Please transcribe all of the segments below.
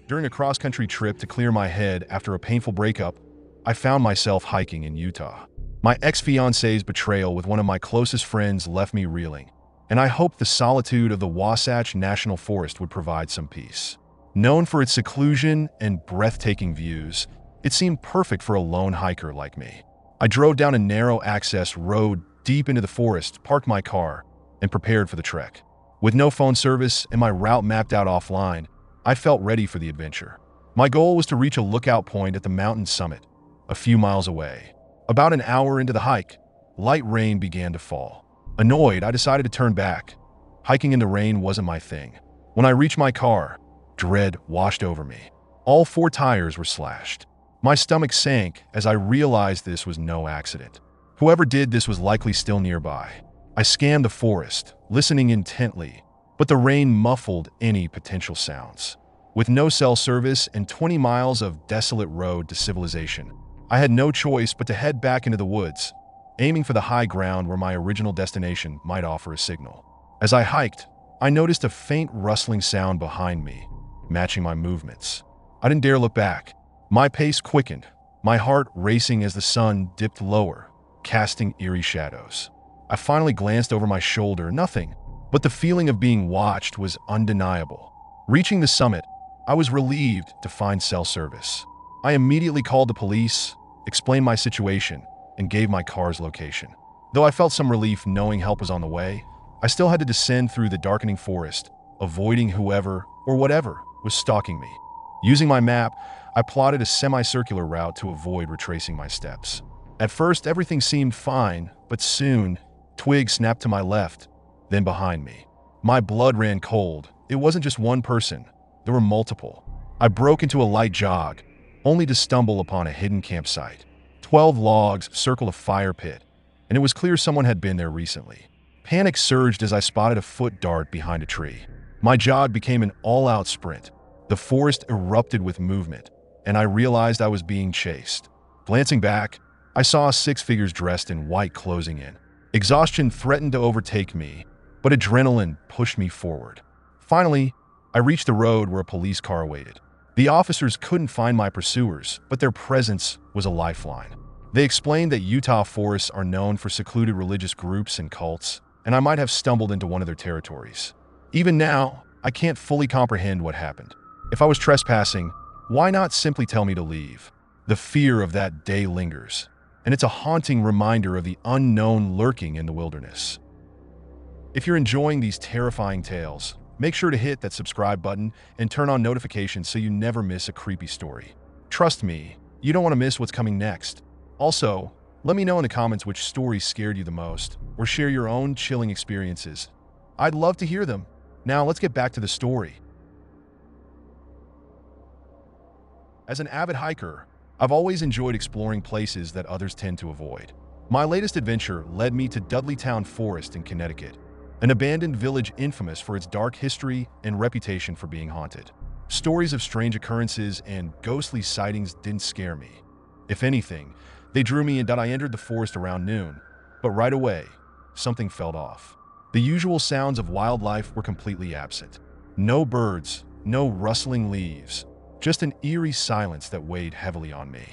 During a cross-country trip to clear my head after a painful breakup, I found myself hiking in Utah. My ex-fiance's betrayal with one of my closest friends left me reeling, and I hoped the solitude of the Wasatch National Forest would provide some peace. Known for its seclusion and breathtaking views, it seemed perfect for a lone hiker like me. I drove down a narrow access road deep into the forest, parked my car, and prepared for the trek. With no phone service and my route mapped out offline, I felt ready for the adventure. My goal was to reach a lookout point at the mountain summit, a few miles away. About an hour into the hike, light rain began to fall. Annoyed, I decided to turn back. Hiking in the rain wasn't my thing. When I reached my car, dread washed over me. All four tires were slashed. My stomach sank as I realized this was no accident. Whoever did this was likely still nearby. I scanned the forest, listening intently, but the rain muffled any potential sounds. With no cell service and 20 miles of desolate road to civilization, I had no choice but to head back into the woods, aiming for the high ground where my original destination might offer a signal. As I hiked, I noticed a faint rustling sound behind me, matching my movements. I didn't dare look back. My pace quickened, my heart racing as the sun dipped lower, casting eerie shadows. I finally glanced over my shoulder, nothing, but the feeling of being watched was undeniable. Reaching the summit, I was relieved to find cell service. I immediately called the police, explained my situation, and gave my car's location. Though I felt some relief knowing help was on the way, I still had to descend through the darkening forest, avoiding whoever or whatever was stalking me. Using my map, I plotted a semicircular route to avoid retracing my steps. At first, everything seemed fine, but soon, twigs snapped to my left, then behind me. My blood ran cold. It wasn't just one person. There were multiple. I broke into a light jog, only to stumble upon a hidden campsite. 12 logs circled a fire pit, and it was clear someone had been there recently. Panic surged as I spotted a foot dart behind a tree. My jog became an all-out sprint. The forest erupted with movement, and I realized I was being chased. Glancing back, I saw six figures dressed in white closing in. Exhaustion threatened to overtake me, but adrenaline pushed me forward. Finally, I reached the road where a police car waited. The officers couldn't find my pursuers, but their presence was a lifeline. They explained that Utah forests are known for secluded religious groups and cults, and I might have stumbled into one of their territories. Even now, I can't fully comprehend what happened. If I was trespassing, why not simply tell me to leave? The fear of that day lingers, and it's a haunting reminder of the unknown lurking in the wilderness. If you're enjoying these terrifying tales, make sure to hit that subscribe button and turn on notifications so you never miss a creepy story. Trust me, you don't want to miss what's coming next. Also, let me know in the comments which story scared you the most, or share your own chilling experiences. I'd love to hear them. Now let's get back to the story. As an avid hiker, I've always enjoyed exploring places that others tend to avoid. My latest adventure led me to Dudleytown Forest in Connecticut, an abandoned village infamous for its dark history and reputation for being haunted. Stories of strange occurrences and ghostly sightings didn't scare me. If anything, they drew me in. I entered the forest around noon, but right away, something felt off. The usual sounds of wildlife were completely absent. No birds, no rustling leaves, just an eerie silence that weighed heavily on me.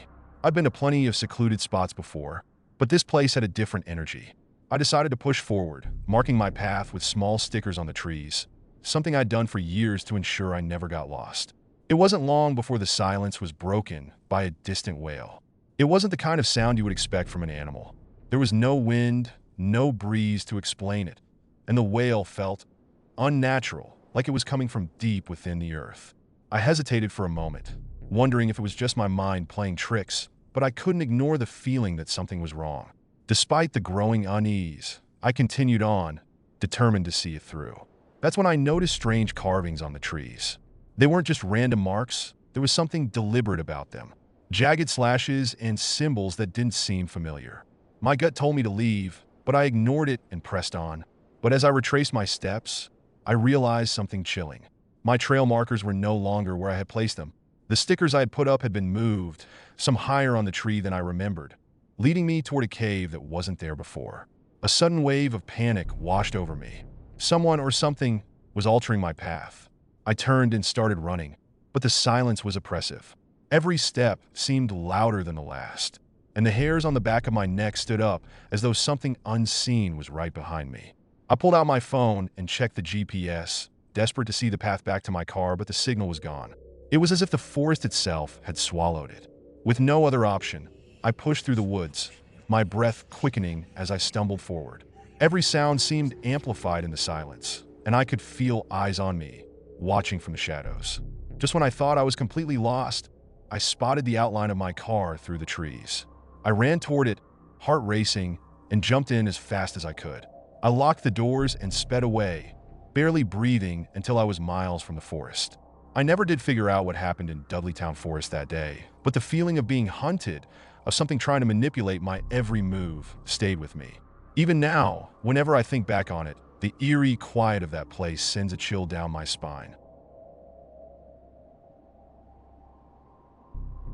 I've been to plenty of secluded spots before, but this place had a different energy. I decided to push forward, marking my path with small stickers on the trees, something I'd done for years to ensure I never got lost. It wasn't long before the silence was broken by a distant wail. It wasn't the kind of sound you would expect from an animal. There was no wind, no breeze to explain it, and the wail felt unnatural, like it was coming from deep within the earth. I hesitated for a moment, wondering if it was just my mind playing tricks, but I couldn't ignore the feeling that something was wrong. Despite the growing unease, I continued on, determined to see it through. That's when I noticed strange carvings on the trees. They weren't just random marks, there was something deliberate about them. Jagged slashes and symbols that didn't seem familiar. My gut told me to leave, but I ignored it and pressed on. But as I retraced my steps, I realized something chilling. My trail markers were no longer where I had placed them. The stickers I had put up had been moved, some higher on the tree than I remembered, leading me toward a cave that wasn't there before. A sudden wave of panic washed over me. Someone or something was altering my path. I turned and started running, but the silence was oppressive. Every step seemed louder than the last, and the hairs on the back of my neck stood up as though something unseen was right behind me. I pulled out my phone and checked the GPS, desperate to see the path back to my car, but the signal was gone. It was as if the forest itself had swallowed it. With no other option, I pushed through the woods, my breath quickening as I stumbled forward. Every sound seemed amplified in the silence, and I could feel eyes on me, watching from the shadows. Just when I thought I was completely lost, I spotted the outline of my car through the trees. I ran toward it, heart racing, and jumped in as fast as I could. I locked the doors and sped away, barely breathing until I was miles from the forest. I never did figure out what happened in Dudleytown Forest that day, but the feeling of being hunted, of something trying to manipulate my every move, stayed with me. Even now, whenever I think back on it, the eerie quiet of that place sends a chill down my spine.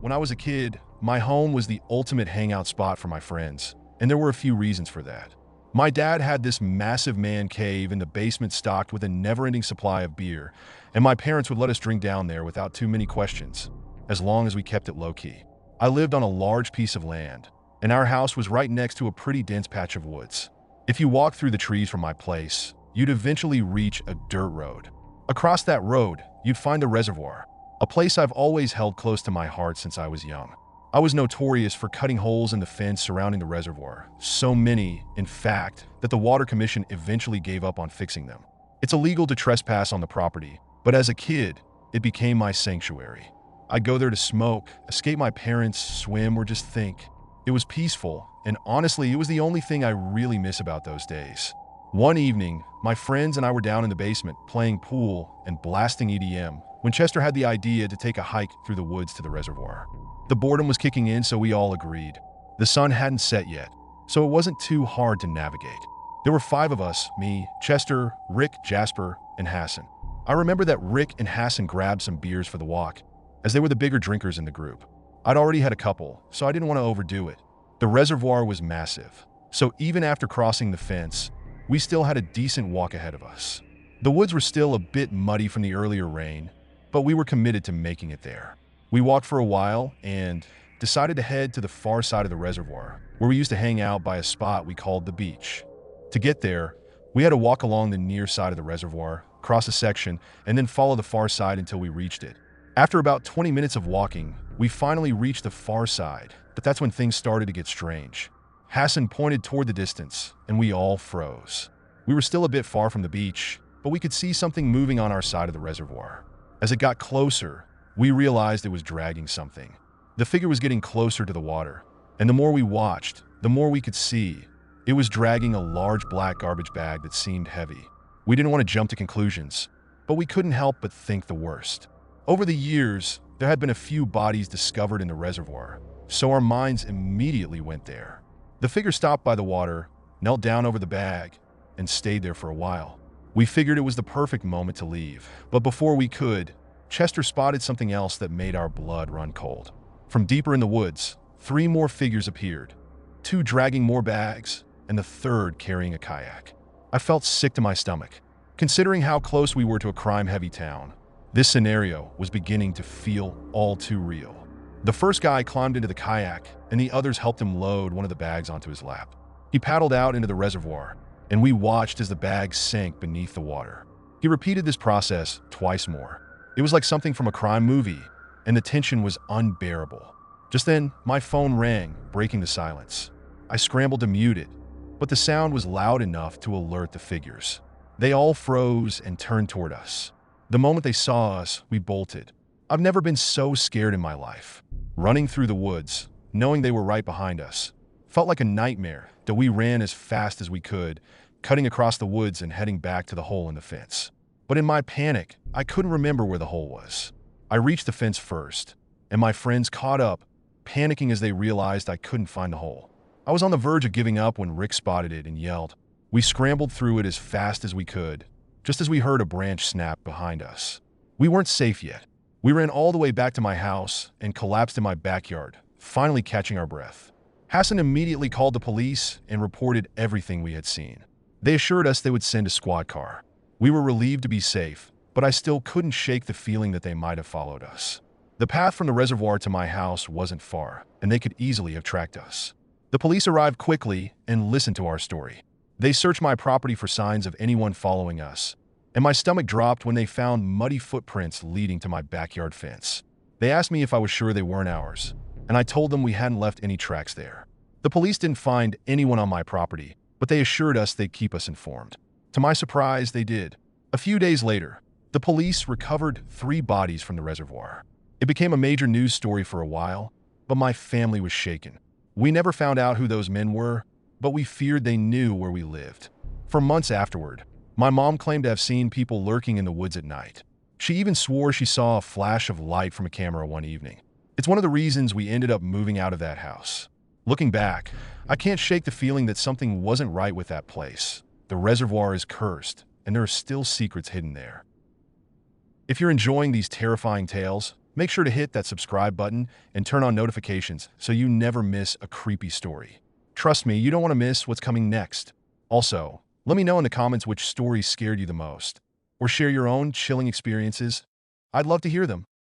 When I was a kid, my home was the ultimate hangout spot for my friends, and there were a few reasons for that. My dad had this massive man cave in the basement stocked with a never-ending supply of beer, and my parents would let us drink down there without too many questions, as long as we kept it low-key. I lived on a large piece of land, and our house was right next to a pretty dense patch of woods. If you walked through the trees from my place, you'd eventually reach a dirt road. Across that road, you'd find the reservoir, a place I've always held close to my heart since I was young. I was notorious for cutting holes in the fence surrounding the reservoir, so many, in fact, that the Water Commission eventually gave up on fixing them. It's illegal to trespass on the property, but as a kid, it became my sanctuary. I'd go there to smoke, escape my parents, swim, or just think. It was peaceful, and honestly, it was the only thing I really miss about those days. One evening, my friends and I were down in the basement playing pool and blasting EDM when Chester had the idea to take a hike through the woods to the reservoir. The boredom was kicking in, so we all agreed. The sun hadn't set yet, so it wasn't too hard to navigate. There were 5 of us: me, Chester, Rick, Jasper, and Hassan. I remember that Rick and Hassan grabbed some beers for the walk, as they were the bigger drinkers in the group. I'd already had a couple, so I didn't want to overdo it. The reservoir was massive, so even after crossing the fence, we still had a decent walk ahead of us. The woods were still a bit muddy from the earlier rain, but we were committed to making it there. We walked for a while and decided to head to the far side of the reservoir, where we used to hang out by a spot we called the beach. To get there, we had to walk along the near side of the reservoir, cross a section, and then follow the far side until we reached it. After about 20 minutes of walking, we finally reached the far side, but that's when things started to get strange. Hassan pointed toward the distance, and we all froze. We were still a bit far from the beach, but we could see something moving on our side of the reservoir. As it got closer, we realized it was dragging something. The figure was getting closer to the water, and the more we watched, the more we could see. It was dragging a large black garbage bag that seemed heavy. We didn't want to jump to conclusions, but we couldn't help but think the worst. Over the years, there had been a few bodies discovered in the reservoir, so our minds immediately went there. The figure stopped by the water, knelt down over the bag, and stayed there for a while. We figured it was the perfect moment to leave, but before we could, Chester spotted something else that made our blood run cold. From deeper in the woods, 3 more figures appeared, 2 dragging more bags, and the 3rd carrying a kayak. I felt sick to my stomach. Considering how close we were to a crime-heavy town, this scenario was beginning to feel all too real. The first guy climbed into the kayak, and the others helped him load one of the bags onto his lap. He paddled out into the reservoir, and we watched as the bag sank beneath the water. He repeated this process twice more. It was like something from a crime movie, and the tension was unbearable. Just then, my phone rang, breaking the silence. I scrambled to mute it, but the sound was loud enough to alert the figures. They all froze and turned toward us. The moment they saw us, we bolted. I've never been so scared in my life. Running through the woods, knowing they were right behind us, felt like a nightmare, though we ran as fast as we could, cutting across the woods and heading back to the hole in the fence. But in my panic, I couldn't remember where the hole was. I reached the fence first, and my friends caught up, panicking as they realized I couldn't find the hole. I was on the verge of giving up when Rick spotted it and yelled. We scrambled through it as fast as we could, just as we heard a branch snap behind us. We weren't safe yet. We ran all the way back to my house and collapsed in my backyard, finally catching our breath. Hassan immediately called the police and reported everything we had seen. They assured us they would send a squad car. We were relieved to be safe, but I still couldn't shake the feeling that they might have followed us. The path from the reservoir to my house wasn't far, and they could easily have tracked us. The police arrived quickly and listened to our story. They searched my property for signs of anyone following us, and my stomach dropped when they found muddy footprints leading to my backyard fence. They asked me if I was sure they weren't ours, and I told them we hadn't left any tracks there. The police didn't find anyone on my property, but they assured us they'd keep us informed. To my surprise, they did. A few days later, the police recovered 3 bodies from the reservoir. It became a major news story for a while, but my family was shaken. We never found out who those men were, but we feared they knew where we lived. For months afterward, my mom claimed to have seen people lurking in the woods at night. She even swore she saw a flash of light from a camera one evening. It's one of the reasons we ended up moving out of that house. Looking back, I can't shake the feeling that something wasn't right with that place. The reservoir is cursed, and there are still secrets hidden there. If you're enjoying these terrifying tales, make sure to hit that subscribe button and turn on notifications so you never miss a creepy story. Trust me, you don't want to miss what's coming next. Also, let me know in the comments which stories scared you the most, or share your own chilling experiences. I'd love to hear them.